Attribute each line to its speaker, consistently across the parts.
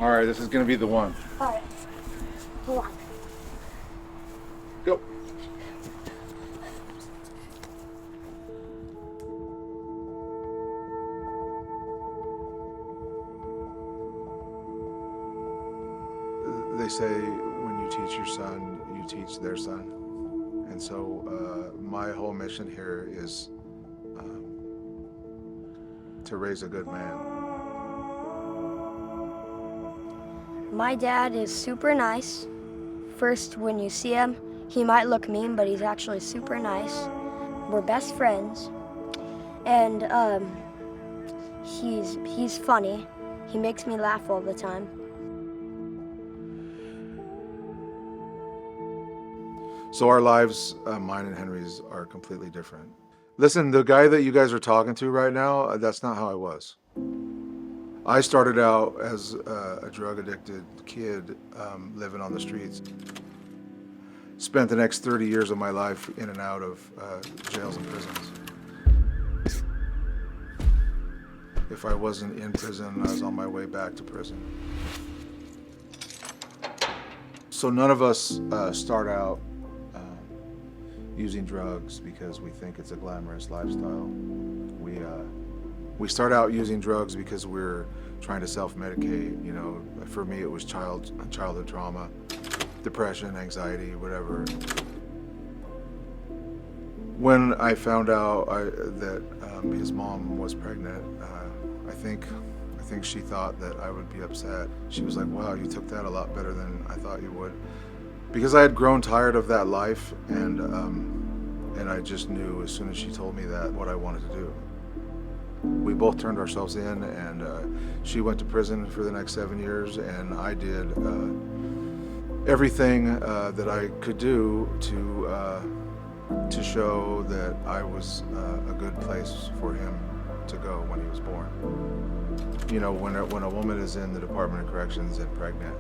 Speaker 1: All right, this is gonna be the one.
Speaker 2: All right. Hold on.
Speaker 1: Go. They say when you teach your son, you teach their son. And so my whole mission here is to raise a good man.
Speaker 2: My dad is super nice. First, when you see him, he might look mean, but he's actually super nice. We're best friends. And he's funny. He makes me laugh all the time.
Speaker 1: So our lives, mine and Henry's, are completely different. Listen, the guy that you guys are talking to right now, that's not how I was. I started out as a drug-addicted kid living on the streets. Spent the next 30 years of my life in and out of jails and prisons. If I wasn't in prison, I was on my way back to prison. So none of us start out using drugs because we think it's a glamorous lifestyle. We start out using drugs because we're trying to self-medicate. You know, for me it was childhood trauma, depression, anxiety, whatever. When I found out that his mom was pregnant, I think she thought that I would be upset. She was like, "Wow, you took that a lot better than I thought you would." Because I had grown tired of that life, and I just knew as soon as she told me that what I wanted to do. We both turned ourselves in, and she went to prison for the next 7 years, and I did everything that I could do to show that I was a good place for him to go when he was born. You know, when a woman is in the Department of Corrections and pregnant,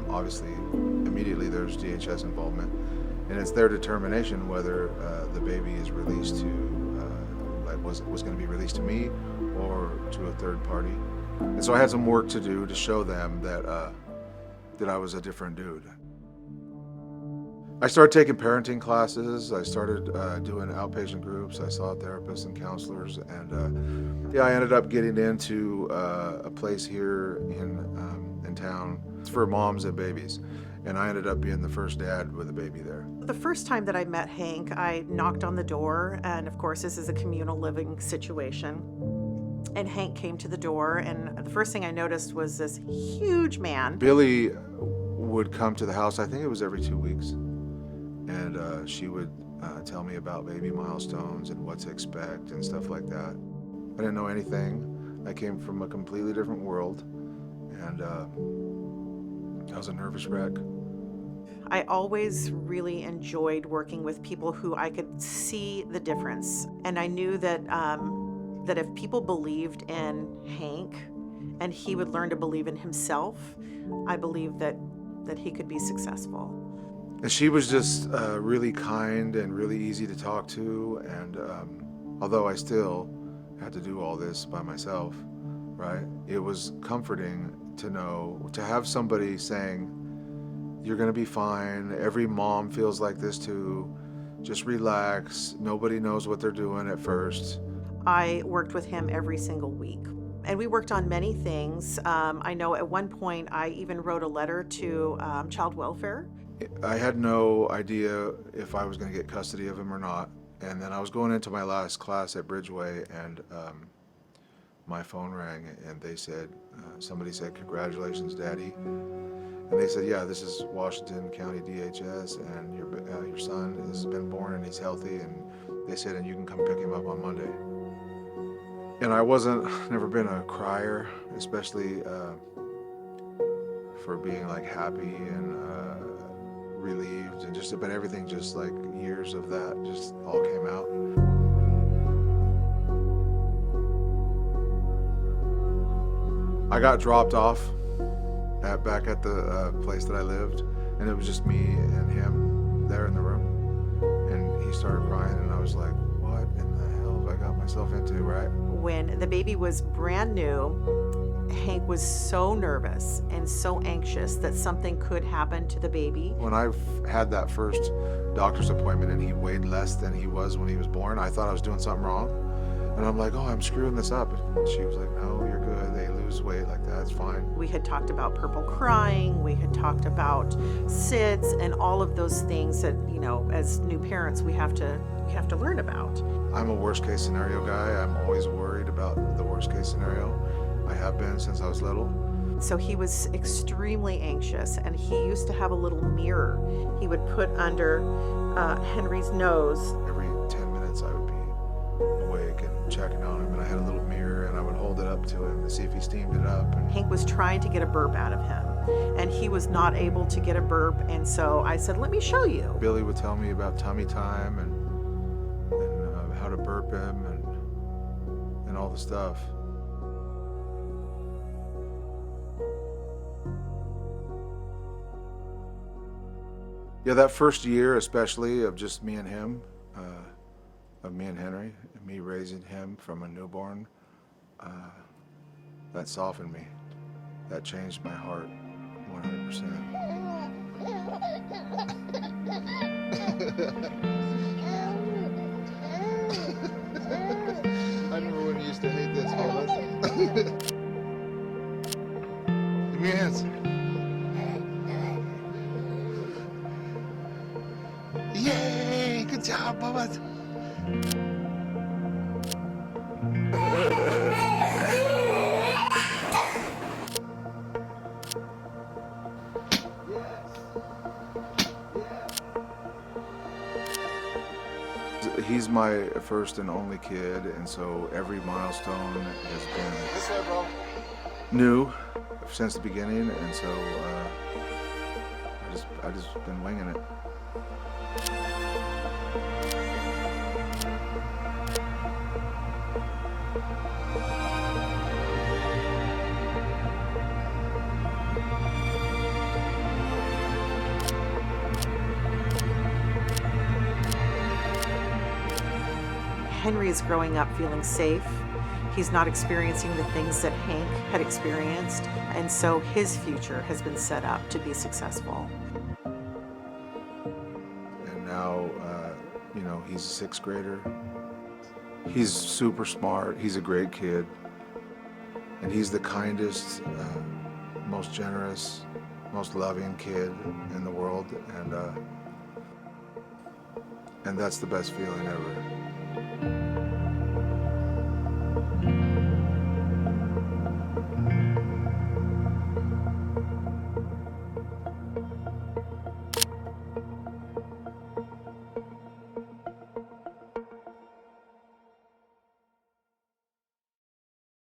Speaker 1: obviously immediately there's DHS involvement, and it's their determination whether the baby is released to was going to be released to me or to a third party. And so I had some work to do to show them that I was a different dude. I started taking parenting classes. I started doing outpatient groups. I saw therapists and counselors, and I ended up getting into a place here in town. It's for moms and babies, and I ended up being the first dad with a baby there.
Speaker 3: The first time that I met Hank, I knocked on the door, and of course this is a communal living situation. And Hank came to the door, and the first thing I noticed was this huge man.
Speaker 1: Billie would come to the house, I think it was every 2 weeks, and she would tell me about baby milestones and what to expect and stuff like that. I didn't know anything. I came from a completely different world, and I was a nervous wreck.
Speaker 3: I always really enjoyed working with people who I could see the difference. And I knew that that if people believed in Hank and he would learn to believe in himself, I believed that he could be successful.
Speaker 1: And she was just really kind and really easy to talk to, and although I still had to do all this by myself, right? It was comforting to know, to have somebody saying, "You're gonna be fine. Every mom feels like this too. Just relax. Nobody knows what they're doing at first."
Speaker 3: I worked with him every single week, and we worked on many things. I know at one point I even wrote a letter to child welfare.
Speaker 1: I had no idea if I was gonna get custody of him or not. And then I was going into my last class at Bridgeway, and my phone rang, and they said, somebody said, "Congratulations, Daddy." And they said, "Yeah, this is Washington County DHS, and your son has been born and he's healthy." And they said, "And you can come pick him up on Monday." And I never been a crier, especially for being like happy and relieved, and but everything, just like years of that just all came out. I got dropped off back at the place that I lived, and it was just me and him there in the room, and he started crying, and I was like, "What in the hell have I got myself into?" Right?
Speaker 3: When the baby was brand new, Hank was so nervous and so anxious that something could happen to the baby.
Speaker 1: When I had that first doctor's appointment and he weighed less than he was when he was born, I thought I was doing something wrong. And I'm like, oh, I'm screwing this up. And she was like, no, you're good. They lose weight like that. It's fine.
Speaker 3: We had talked about purple crying. We had talked about SIDS and all of those things that, you know, as new parents, we have to learn about.
Speaker 1: I'm a worst case scenario guy. I'm always worried about the worst case scenario. I have been since I was little.
Speaker 3: So he was extremely anxious, and he used to have a little mirror he would put under Henry's nose.
Speaker 1: Every 10 minutes I would be awake and checking on him, and I had a little mirror and I would hold it up to him to see if he steamed it up. And
Speaker 3: Hank was trying to get a burp out of him, and he was not able to get a burp, and so I said, let me show you.
Speaker 1: Billie would tell me about tummy time and how to burp him and all the stuff. Yeah, that first year especially of just me and him, of me and Henry, and me raising him from a newborn, that softened me. That changed my heart 100%. I remember when you used to hate this, fellas. Give me your hands. Yay! Good job, Bubba. He's my first and only kid, and so every milestone has been this way, bro. New since the beginning, and so I just been winging it.
Speaker 3: Henry is growing up feeling safe. He's not experiencing the things that Hank had experienced, and so his future has been set up to be successful.
Speaker 1: And now, you know, he's a sixth grader. He's super smart. He's a great kid. And he's the kindest, most generous, most loving kid in the world. And that's the best feeling ever.